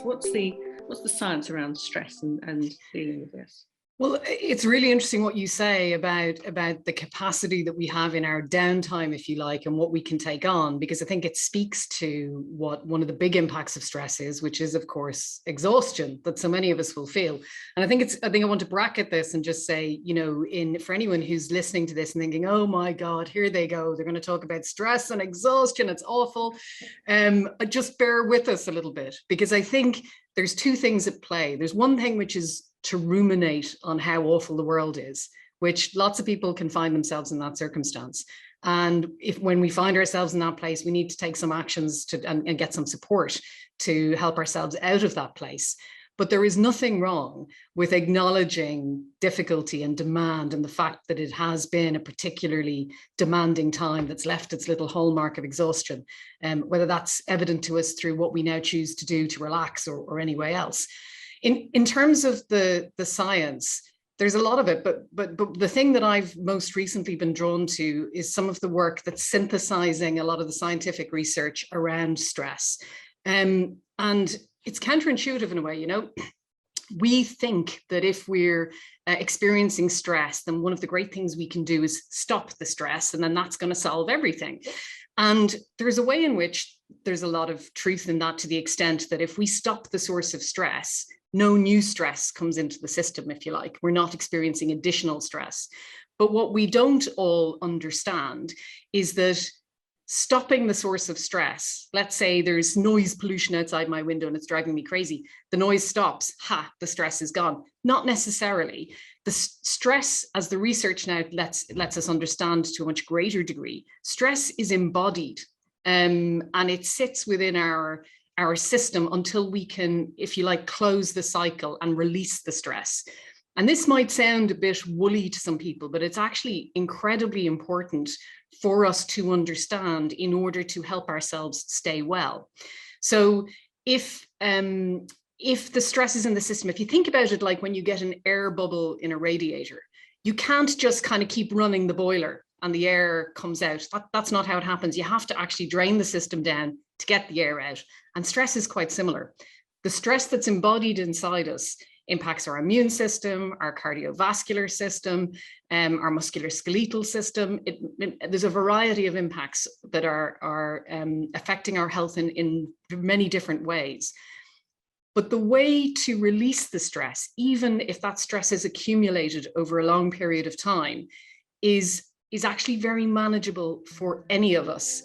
What's the science around stress and dealing with this? Well, it's really interesting what you say about the capacity that we have in our downtime, if you like, and what we can take on, because I think it speaks to what one of the big impacts of stress is, which is, of course, exhaustion that so many of us will feel. And I think I want to bracket this and just say, for anyone who's listening to this and thinking, oh my God, here they go, they're going to talk about stress and exhaustion, it's awful. Just bear with us a little bit, because I think there's two things at play. There's one thing which is to ruminate on how awful the world is, which lots of people can find themselves in that circumstance. And when we find ourselves in that place, we need to take some actions and get some support to help ourselves out of that place. But there is nothing wrong with acknowledging difficulty and demand and the fact that it has been a particularly demanding time that's left its little hallmark of exhaustion, whether that's evident to us through what we now choose to do to relax or any way else. In terms of the science, there's a lot of it, but the thing that I've most recently been drawn to is some of the work that's synthesizing a lot of the scientific research around stress. And it's counterintuitive in a way, We think that if we're experiencing stress, then one of the great things we can do is stop the stress, and then that's going to solve everything. And there's a way in which there's a lot of truth in that, to the extent that if we stop the source of stress, no new stress comes into the system, if you like. We're not experiencing additional stress. But what we don't all understand is that stopping the source of stress, let's say there's noise pollution outside my window and it's driving me crazy, the noise stops, the stress is gone. Not necessarily. The stress, as the research now lets us understand to a much greater degree, stress is embodied, and it sits within our system until we can, if you like, close the cycle and release the stress. And this might sound a bit woolly to some people, but it's actually incredibly important for us to understand in order to help ourselves stay well. So if the stress is in the system, if you think about it like when you get an air bubble in a radiator, you can't just kind of keep running the boiler and the air comes out. That's not how it happens. You have to actually drain the system down to get the air out. And stress is quite similar. The stress that's embodied inside us impacts our immune system, our cardiovascular system, our musculoskeletal system. There's a variety of impacts that are affecting our health in many different ways. But the way to release the stress, even if that stress is accumulated over a long period of time, is actually very manageable for any of us.